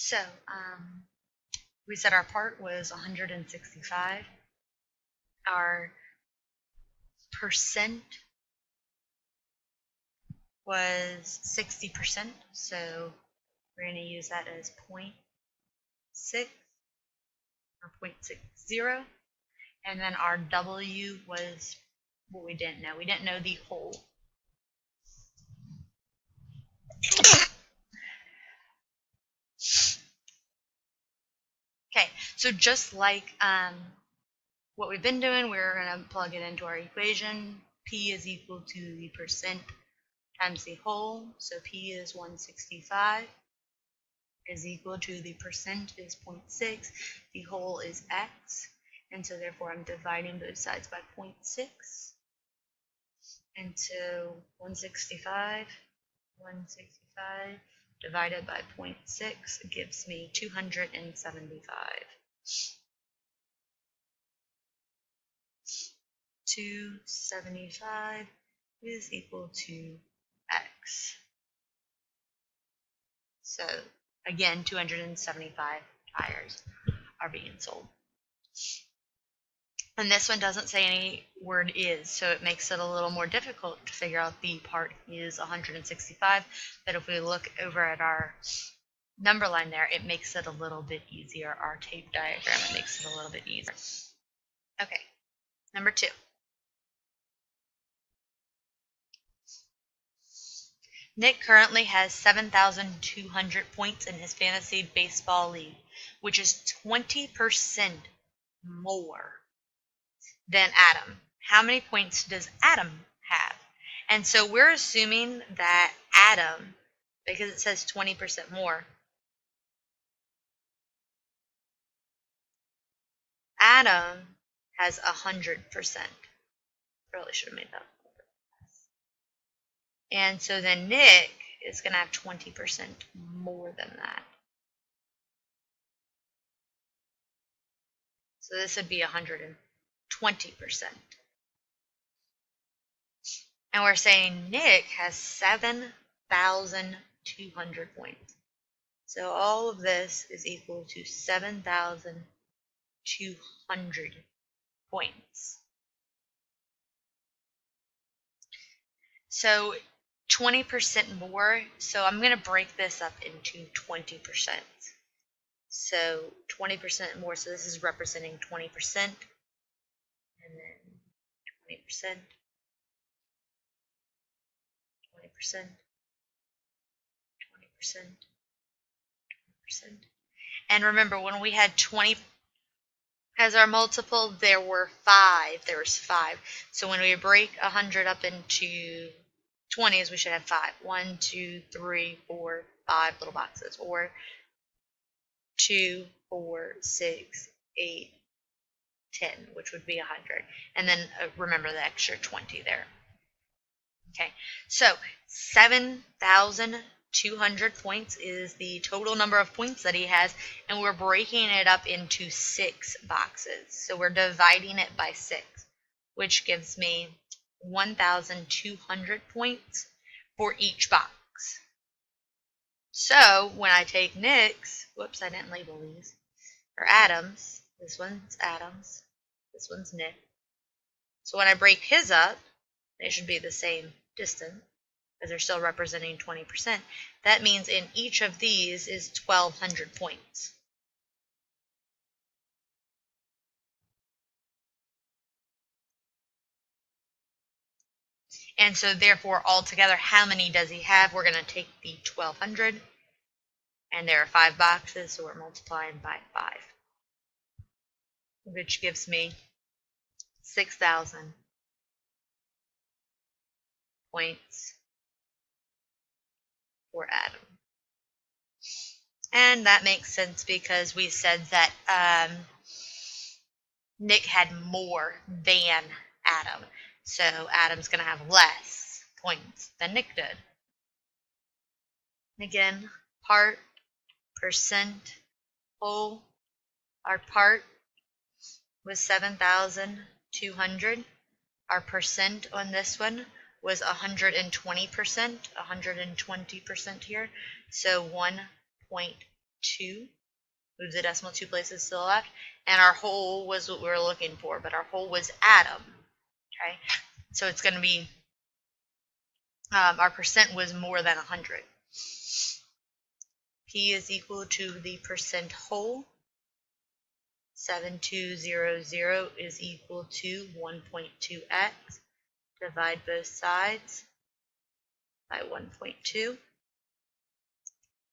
So, we said our part was 165. Our percent was 60%, so we're going to use that as 0.6 or 0.60. And then our W was what we didn't know. We didn't know the whole. Okay, so just like what we've been doing, we're going to plug it into our equation. P is equal to the percent times the whole. So P is 165 is equal to the percent is 0.6. The whole is X. And so therefore I'm dividing both sides by 0.6. And so 165 divided by 0.6 gives me 275. 275 is equal to X. So again, 275 tires are being sold. And this one doesn't say any word is, so it makes it a little more difficult to figure out the part is 165. But if we look over at our number line there, it makes it a little bit easier. Our tape diagram, it makes it a little bit easier. Okay, number 2. Nick currently has 7,200 points in his fantasy baseball league, which is 20% more than Adam. How many points does Adam have? And so we're assuming that Adam, because it says 20% more, Adam has 100%. Really should have made that. And so then Nick is going to have 20% more than that. So this would be 120%. And we're saying Nick has 7,200 points. So all of this is equal to 7,200 points. So 20% more. So I'm going to break this up into 20%. So 20% more. So this is representing 20%. And then 20%. 20%. 20%. 20%. And remember, when we had 20 as our multiple, there was 5. So when we break 100 up into 20s, we should have 5. 1, 2, 3, 4, 5 little boxes. Or 2, 4, 6, 8, 10, which would be 100. And then remember the extra 20 there. Okay, so 7,200 points is the total number of points that he has, and we're breaking it up into 6 boxes. So we're dividing it by 6, which gives me 1,200 points for each box. So when I take Nick's, whoops, I didn't label these, or Adam's, this one's Adam's, this one's Nick. So when I break his up, they should be the same distance, because they're still representing 20%. That means in each of these is 1,200 points. And so therefore, altogether, how many does he have? We're going to take the 1,200, and there are 5 boxes, so we're multiplying by 5, which gives me 6,000 points for Adam. And that makes sense because we said that Nick had more than Adam. So Adam's going to have less points than Nick did. Again, part, percent, whole. Our part was 7,200. Our percent on this one was 120%, 120% here. So 1.20 2. Move the decimal 2 places to the left. And our whole was what we were looking for, but our whole was atom. Okay, so it's going to be, our percent was more than 100. P is equal to the percent whole. 7200 is equal to 1.2x. Divide both sides by 1.2.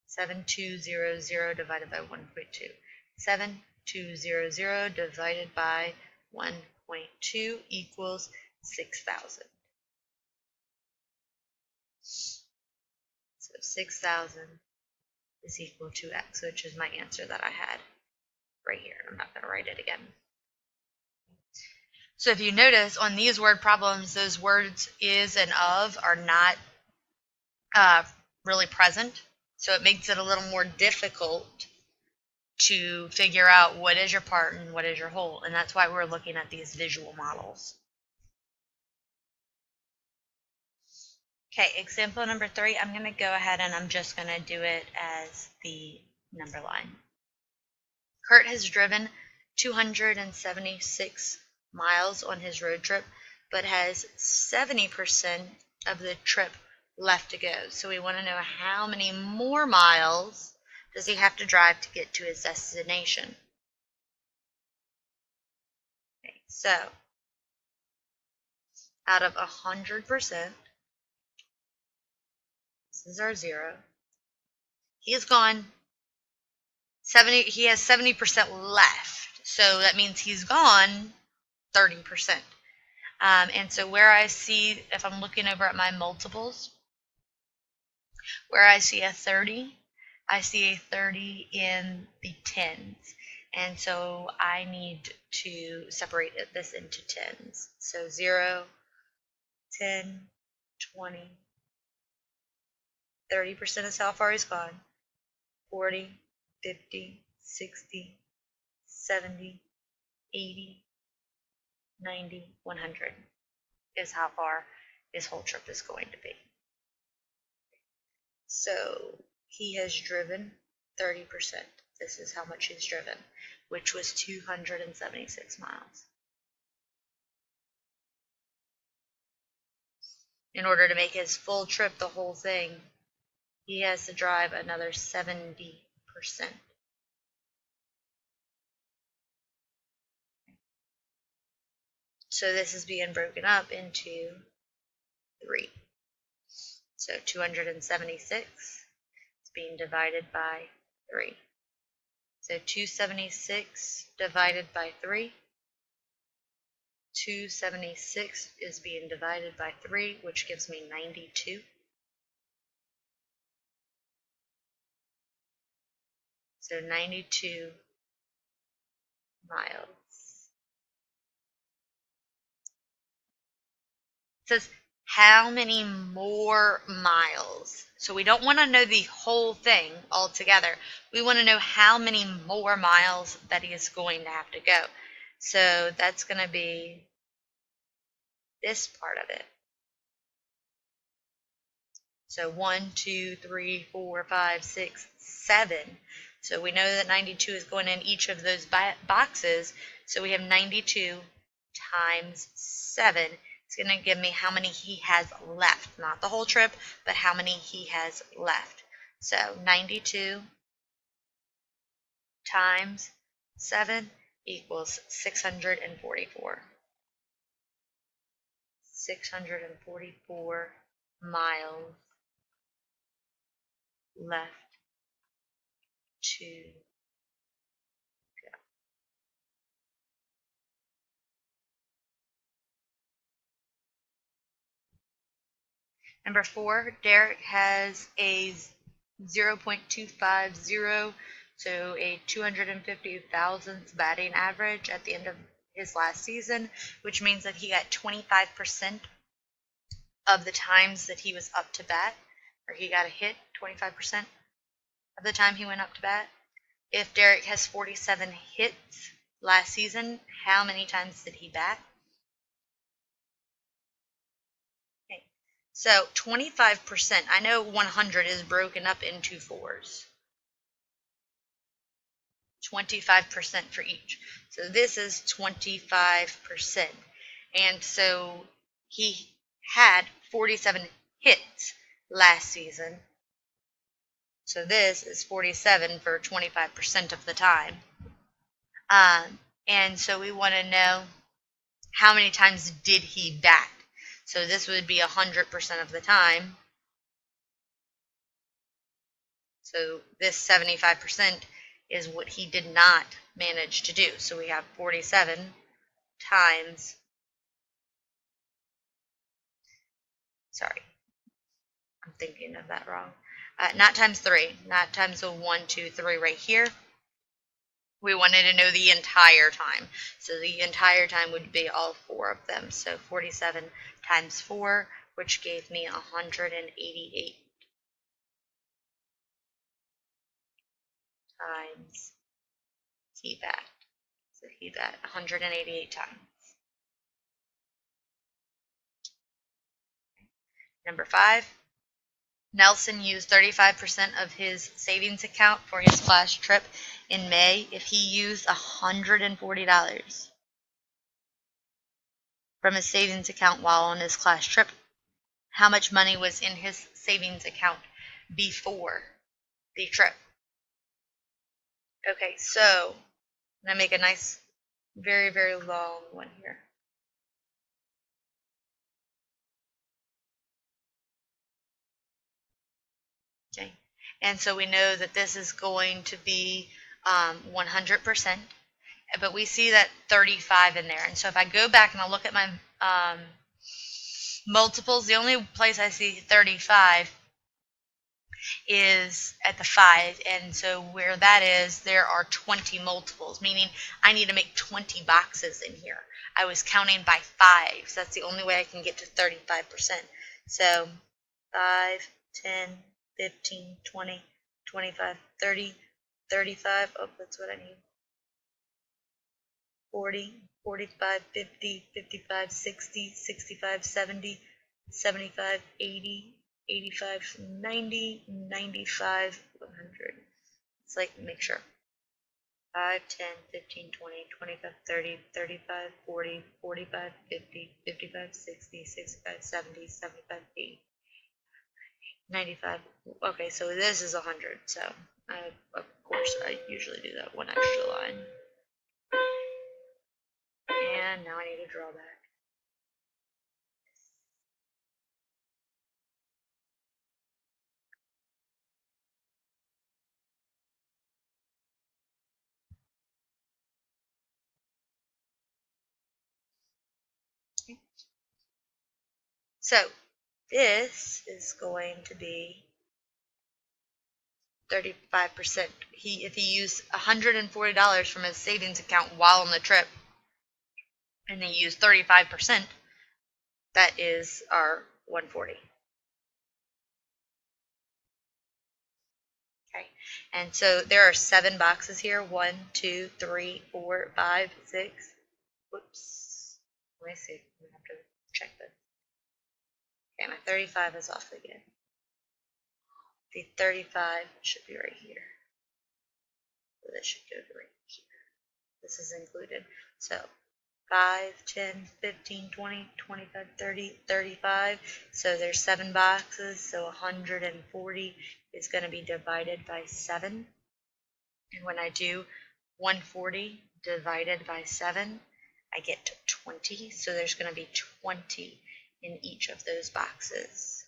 7200 divided by 1.2. 7200 divided by 1.2 equals 6,000. So 6,000 is equal to x, which is my answer that I had right here. I'm not going to write it again. So if you notice on these word problems, those words is and of are not really present. So it makes it a little more difficult to figure out what is your part and what is your whole. And that's why we're looking at these visual models. Okay, example number 3, I'm going to go ahead and I'm just going to do it as the number line. Kurt has driven 276 miles on his road trip, but has 70% of the trip left to go. So we want to know how many more miles does he have to drive to get to his destination. Okay, so out of 100%, this is our 0. He has gone 70. He has 70% left, so that means he's gone 30%. And so where I see, if I'm looking over at my multiples, where I see a 30, I see a 30 in the tens. And so I need to separate this into tens. So 0, 10, 20, 30% is how far he's gone. 40, 50, 60, 70, 80, 90, 100 is how far his whole trip is going to be. So he has driven 30%. This is how much he's driven, which was 276 miles. In order to make his full trip, the whole thing, he has to drive another 70%. So this is being broken up into 3. So 276 is being divided by 3. So 276 divided by 3. 276 is being divided by 3, which gives me 92. So 92 miles. It says how many more miles. So we don't want to know the whole thing altogether. We want to know how many more miles that he is going to have to go. So that's going to be this part of it. So 1, 2, 3, 4, 5, 6, 7. So we know that 92 is going in each of those boxes. So we have 92 times 7. It's going to give me how many he has left. Not the whole trip, but how many he has left. So 92 times 7 equals 644. 644 miles left to go. Number 4, Derek has a 0.250, so a 250,000th batting average at the end of his last season, which means that he got 25% of the times that he was up to bat, or he got a hit 25% of the time he went up to bat. If Derek has 47 hits last season, how many times did he bat? Okay. So 25%, I know 100 is broken up into 4s. 25% for each. So this is 25%. And so he had 47 hits last season. So this is 47 for 25% of the time. And so we want to know how many times did he bat. So this would be 100% of the time. So this 75% is what he did not manage to do. So we have 47 times, sorry, I'm thinking of that wrong. Not times 3, not times the 1, 2, 3 right here. We wanted to know the entire time. So the entire time would be all 4 of them. So 47 times 4, which gave me 188 times he bat. So he bat 188 times. Number 5. Nelson used 35% of his savings account for his Clash trip in May. If he used $140 from his savings account while on his Clash trip, how much money was in his savings account before the trip? Okay, so I'm going to make a nice, very, very long one here. Okay, and so we know that this is going to be 100%, but we see that 35 in there. And so if I go back and I look at my multiples, the only place I see 35 is at the 5, and so where that is, there are 20 multiples, meaning I need to make 20 boxes in here. I was counting by 5, so that's the only way I can get to 35%. So 5, 10, 15, 20, 25, 30, 35, oh, that's what I need. 40, 45, 50, 55, 60, 65, 70, 75, 80, 85, 90, 95, 100. It's like, make sure. 5, 10, 15, 20, 25, 30, 35, 40, 45, 50, 55, 60, 65, 70, 75, 80, 95. Okay, so this is 100. So, of course, I usually do that one extra line. And now I need to draw back. So this is going to be 35%. If he used $140 from his savings account while on the trip, and he used 35%, that is our 140. Okay, and so there are 7 boxes here. 1, 2, 3, 4, 5, 6. Whoops. Let me see. I'm gonna have to check this. Okay, my 35 is off again. The 35 should be right here. So this should go right here. This is included. So 5, 10, 15, 20, 25, 30, 35. So there's 7 boxes. So 140 is going to be divided by 7. And when I do 140 divided by 7, I get to 20. So there's going to be 20 in each of those boxes.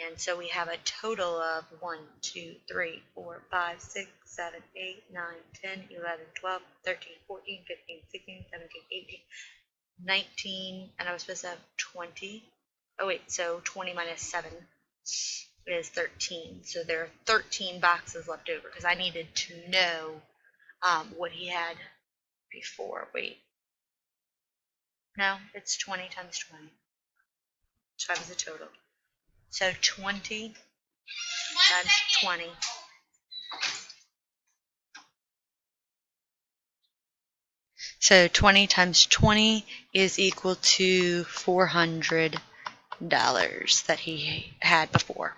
And so we have a total of 1, 2, 3, 4, 5, 6, 7, 8, 9, 10, 11, 12, 13, 14, 15, 16, 17, 18, 19, and I was supposed to have 20. Oh wait, so 20 minus 7 is 13. So there are 13 boxes left over because I needed to know what he had before. Wait. No, it's 20 times 20. Times the total. So 20 times 20. So 20 times 20 is equal to $400 that he had before.